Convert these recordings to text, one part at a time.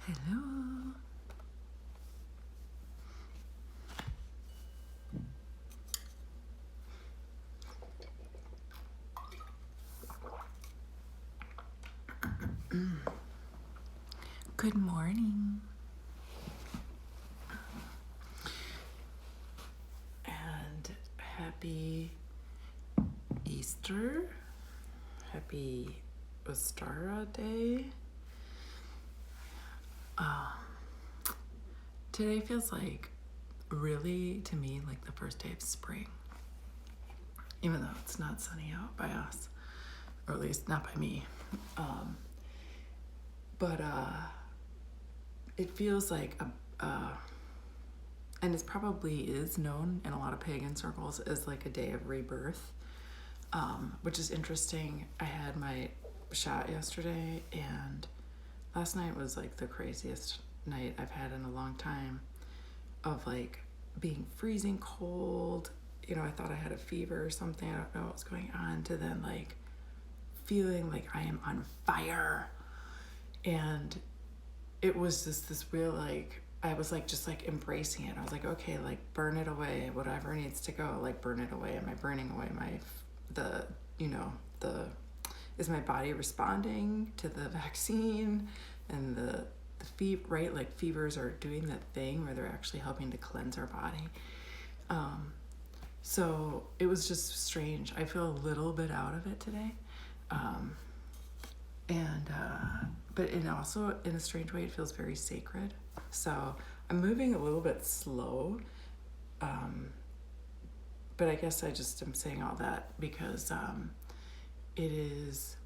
Hello. Good morning. And happy Easter. Happy Ostara Day. Today feels like really, to me, like the first day of spring. Even though it's not sunny out by us, or at least not by me. But it feels like and it probably is known in a lot of pagan circles as like a day of rebirth, which is interesting. I had my shot yesterday, and last night was like the craziest night I've had in a long time, of like being freezing cold. You know, I thought I had a fever or something. I don't know what was going on, to then like feeling like I am on fire. And it was just this real, like, I was like just like embracing it. I was like, okay, like burn it away, whatever needs to go, like burn it away. Am I burning away is my body responding to the vaccine and the fever, right? Like fevers are doing that thing where they're actually helping to cleanse our body. So it was just strange. I feel a little bit out of it today. But it also, in a strange way, it feels very sacred. So I'm moving a little bit slow. But I guess I just am saying all that because it is,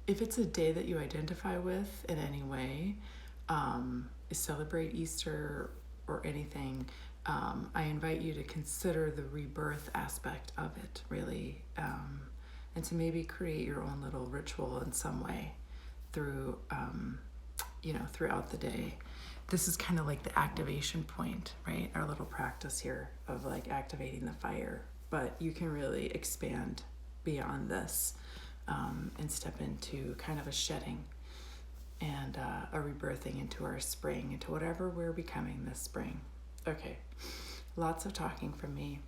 if it's a day that you identify with in any way, celebrate Easter or anything, I invite you to consider the rebirth aspect of it, really, and to maybe create your own little ritual in some way through, throughout the day. This is kind of like the activation point, right? Our little practice here of like activating the fire, but you can really expand beyond this and step into kind of a shedding and a rebirthing into our spring, into whatever we're becoming this spring. Okay, lots of talking from me,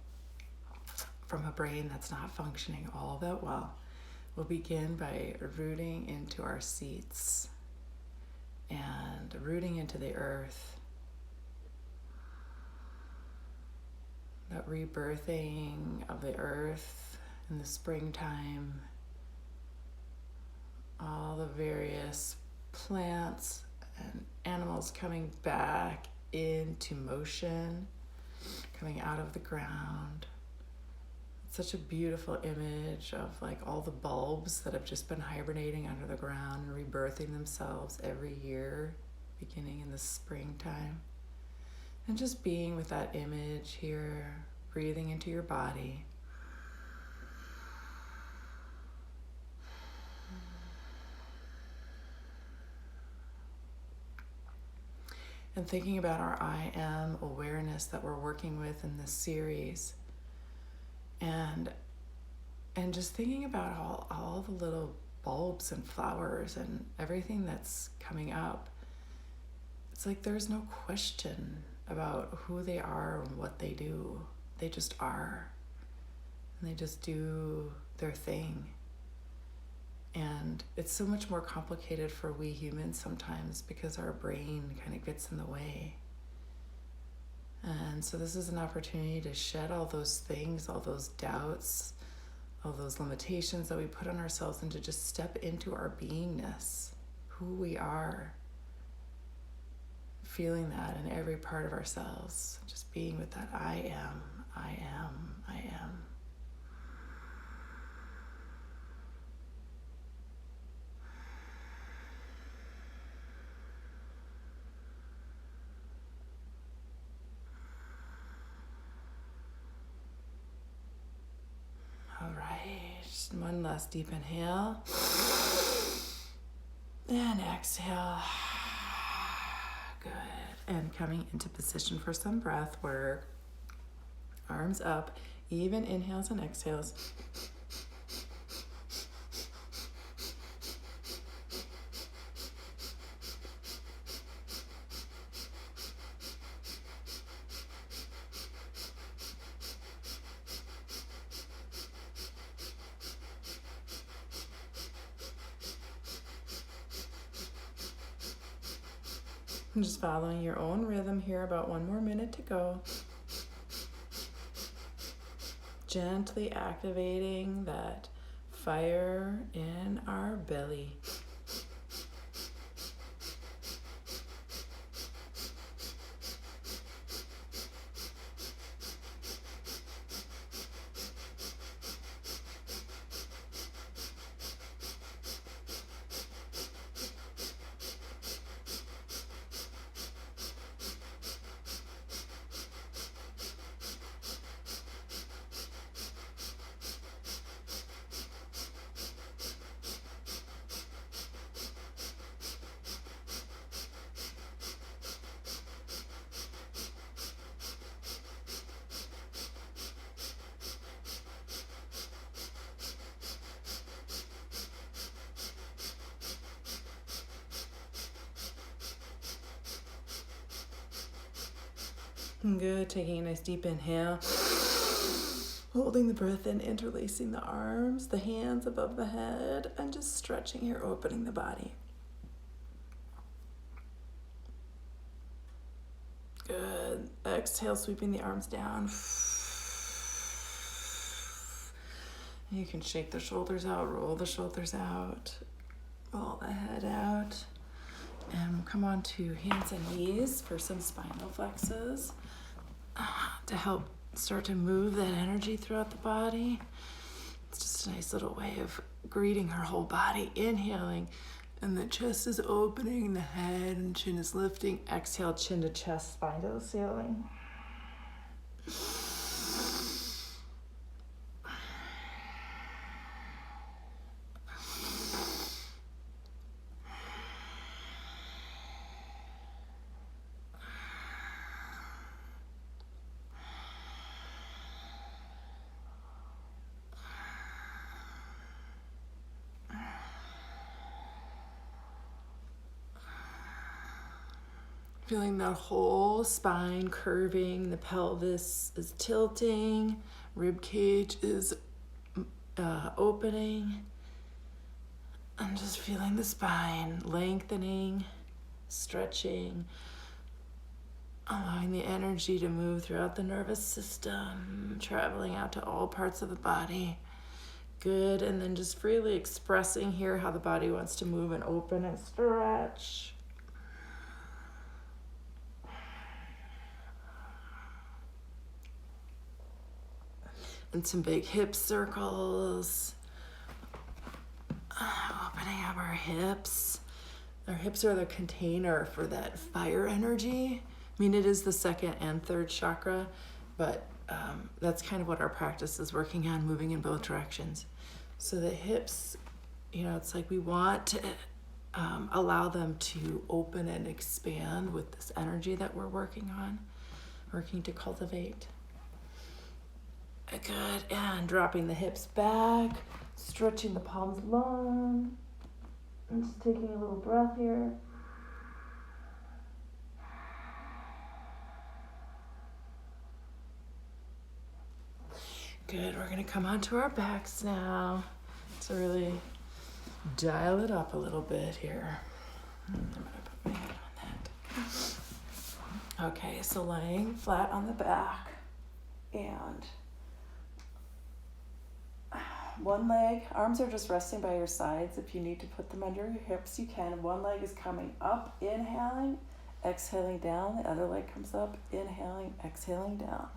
from a brain that's not functioning all that well. We'll begin by rooting into our seats and rooting into the earth. That rebirthing of the earth in the springtime. All the various plants and animals coming back into motion, coming out of the ground. It's such a beautiful image of like all the bulbs that have just been hibernating under the ground and rebirthing themselves every year, beginning in the springtime. And just being with that image here, breathing into your body. And thinking about our I am awareness that we're working with in this series. And just thinking about all the little bulbs and flowers and everything that's coming up. It's like there's no question about who they are and what they do. They just are. And they just do their thing. And it's so much more complicated for we humans sometimes because our brain kind of gets in the way. And so this is an opportunity to shed all those things, all those doubts, all those limitations that we put on ourselves, and to just step into our beingness, who we are. Feeling that in every part of ourselves, just being with that I am, I am, I am. All right, just one last deep inhale. And exhale. Good. And coming into position for some breath work. Arms up, even inhales and exhales. Just following your own rhythm here, about 1 more minute to go. Gently activating that fire in our belly. Good. Taking a nice deep inhale. Holding the breath in, interlacing the arms, the hands above the head, and just stretching here, opening the body. Good. Exhale, sweeping the arms down. You can shake the shoulders out, roll the shoulders out, roll the head out. And we'll come on to hands and knees for some spinal flexes to help start to move that energy throughout the body. It's just a nice little way of greeting our whole body. Inhaling, and the chest is opening, the head and chin is lifting. Exhale, chin to chest, spine to the ceiling. Feeling that whole spine curving, the pelvis is tilting, rib cage is opening. I'm just feeling the spine lengthening, stretching, allowing the energy to move throughout the nervous system, traveling out to all parts of the body. Good, and then just freely expressing here how the body wants to move and open and stretch. And some big hip circles. Opening up our hips. Our hips are the container for that fire energy. I mean, it is the second and third chakra, but that's kind of what our practice is working on, moving in both directions. So the hips, it's like we want to allow them to open and expand with this energy that we're working to cultivate. Good, and dropping the hips back, stretching the palms long, and just taking a little breath here. Good, we're gonna come onto our backs now to really dial it up a little bit here. I'm gonna put my hand on that. Okay, so laying flat on the back and one leg, arms are just resting by your sides. If you need to put them under your hips, you can. One leg is coming up, inhaling, exhaling down. The other leg comes up, inhaling, exhaling down.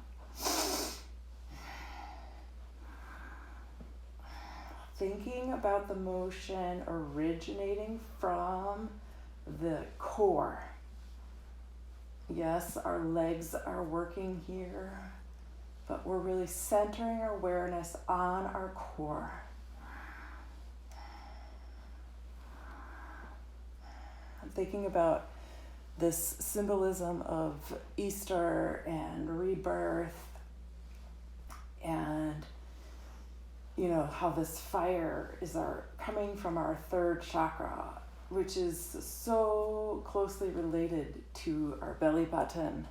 Thinking about the motion originating from the core. Yes, our legs are working here, but we're really centering our awareness on our core. I'm thinking about this symbolism of Easter and rebirth, and how this fire is coming from our third chakra, which is so closely related to our belly button,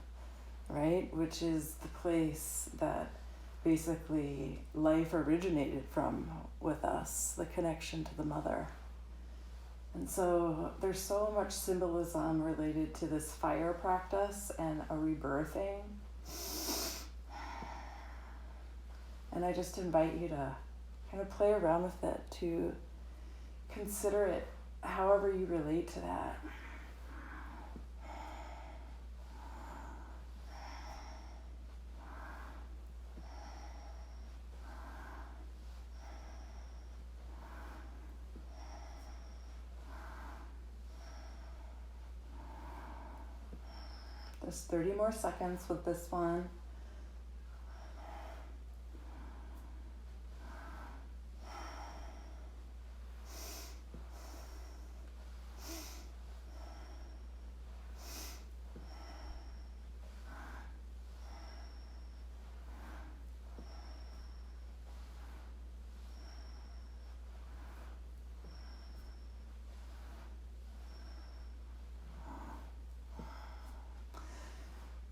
right? Which is the place that basically life originated from with us, the connection to the mother. And so there's so much symbolism related to this fire practice and a rebirthing. And I just invite you to kind of play around with it, to consider it however you relate to that. There's 30 more seconds with this one.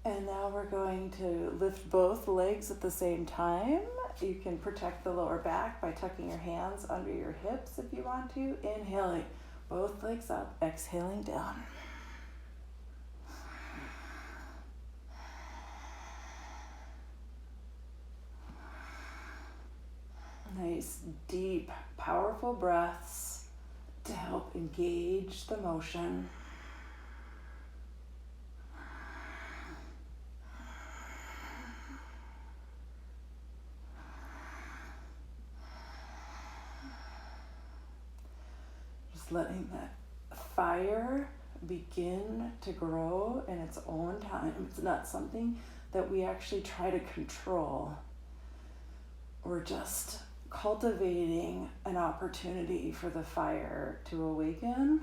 And now we're going to lift both legs at the same time. You can protect the lower back by tucking your hands under your hips if you want to. Inhaling, both legs up, exhaling down. Nice, deep, powerful breaths to help engage the motion. Just letting that fire begin to grow in its own time. It's not something that we actually try to control. We're just cultivating an opportunity for the fire to awaken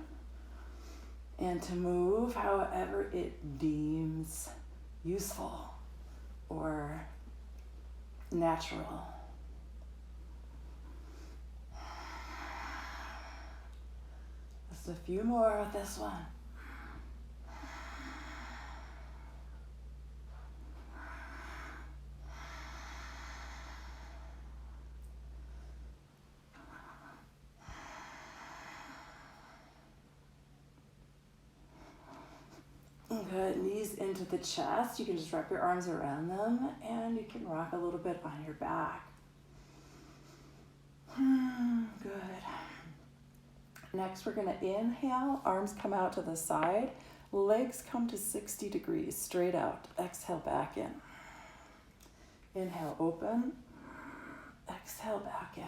and to move however it deems useful or natural. Just a few more with this one. Good, knees into the chest. You can just wrap your arms around them and you can rock a little bit on your back. Good. Next, we're gonna inhale, arms come out to the side, legs come to 60 degrees, straight out. Exhale, back in. Inhale, open. Exhale, back in.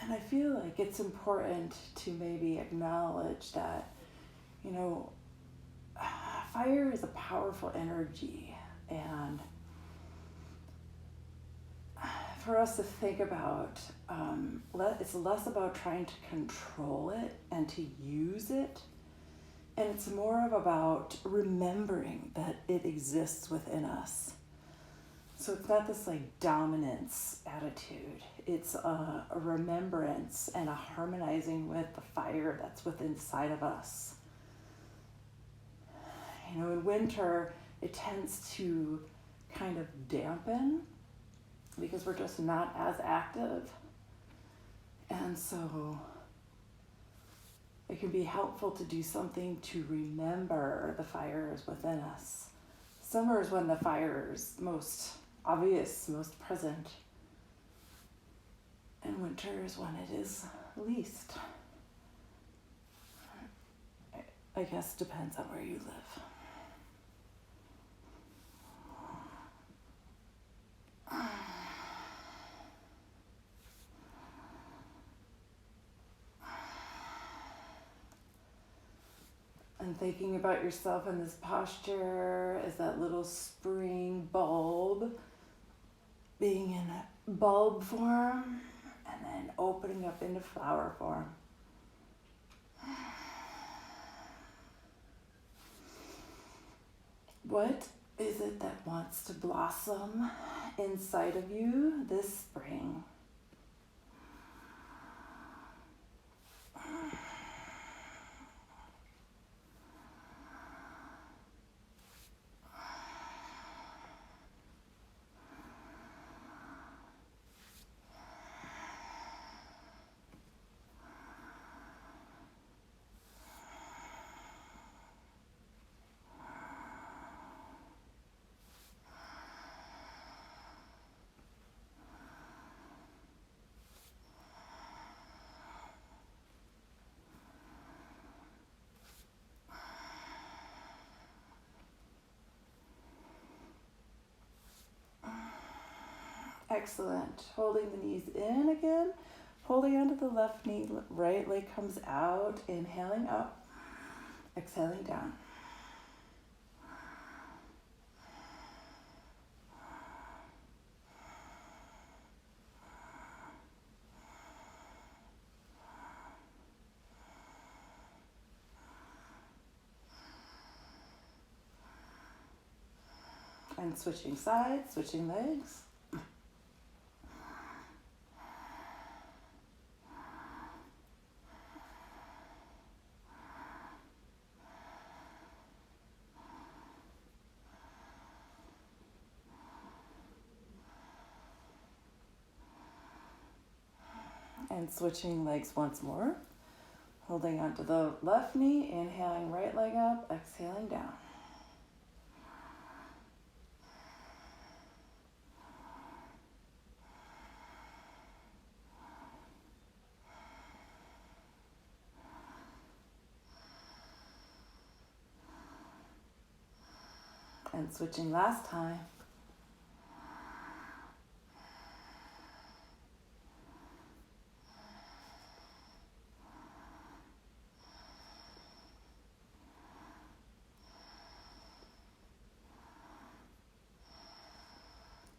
And I feel like it's important to maybe acknowledge that, fire is a powerful energy, and for us to think about, it's less about trying to control it and to use it, and it's more of about remembering that it exists within us. So it's not this dominance attitude. It's a remembrance and a harmonizing with the fire that's within inside of us. In winter, it tends to kind of dampen because we're just not as active. And so it can be helpful to do something to remember the fire is within us. Summer is when the fire is most obvious, most present. And winter is when it is least. I guess depends on where you live. And thinking about yourself in this posture as that little spring bulb being in bulb form and then opening up into flower form. What is it that wants to blossom inside of you this spring? Excellent. Holding the knees in again. Holding onto the left knee, right leg comes out. Inhaling up. Exhaling down. And switching sides, switching legs. And switching legs once more. Holding onto the left knee, inhaling right leg up, exhaling down. And switching last time.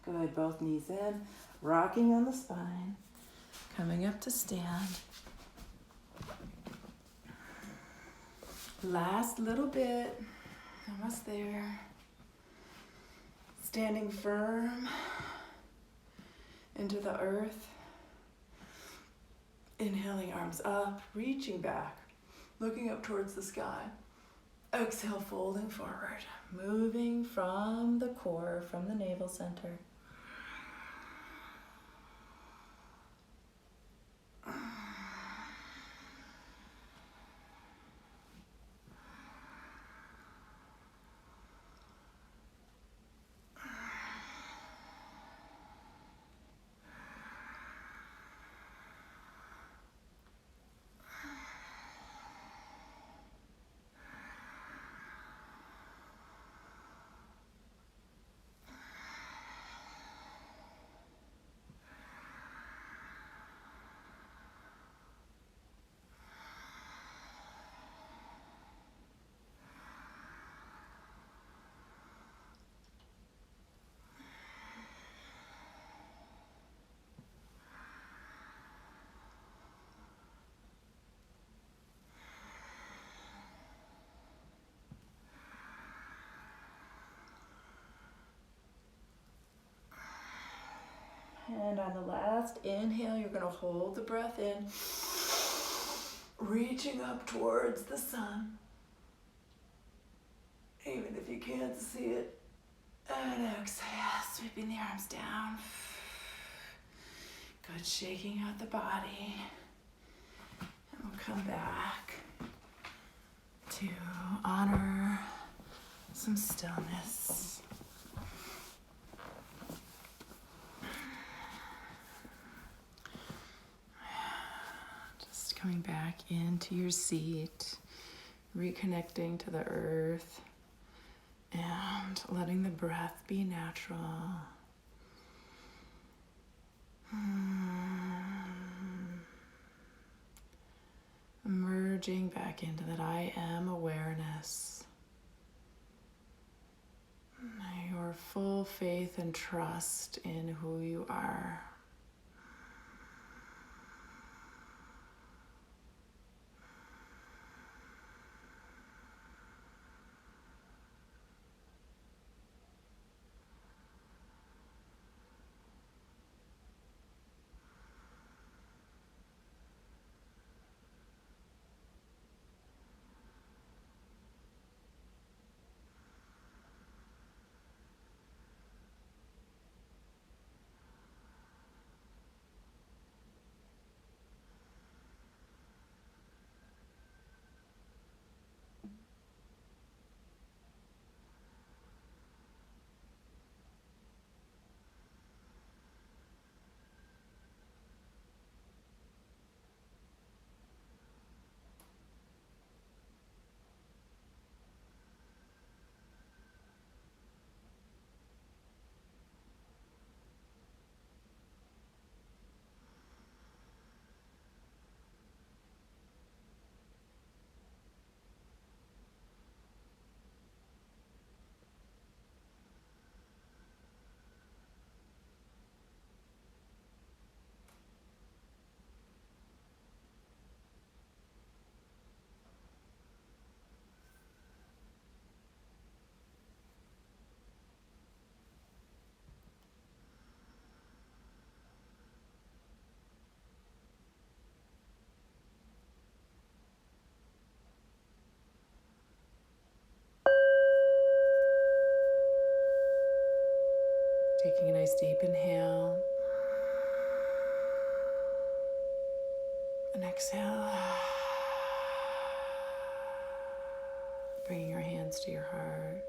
Good, both knees in, rocking on the spine, coming up to stand. Last little bit, almost there. Standing firm into the earth. Inhaling, arms up, reaching back, looking up towards the sky. Exhale, folding forward, moving from the core, from the navel center. And on the last inhale, you're going to hold the breath in, reaching up towards the sun. Even if you can't see it. And exhale, sweeping the arms down. Good, shaking out the body. And we'll come back to honor some stillness. Coming back into your seat, reconnecting to the earth, and letting the breath be natural. Emerging back into that I am awareness. Your full faith and trust in who you are. Taking a nice deep inhale. And exhale. Bringing your hands to your heart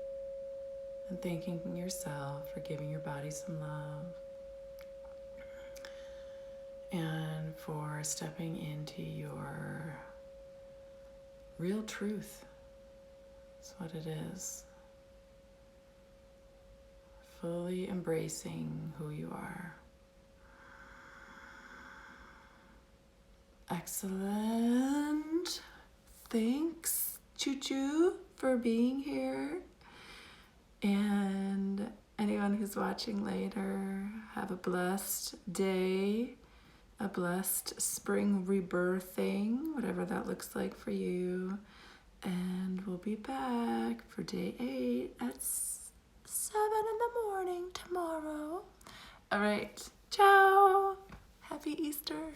and thanking yourself for giving your body some love and for stepping into your real truth. That's what it is. Fully embracing who you are. Excellent. Thanks, Choo Choo, for being here. And anyone who's watching later, have a blessed day, a blessed spring rebirthing, whatever that looks like for you. And we'll be back for day 8 at 7 in the morning tomorrow. All right. Ciao. Happy Easter.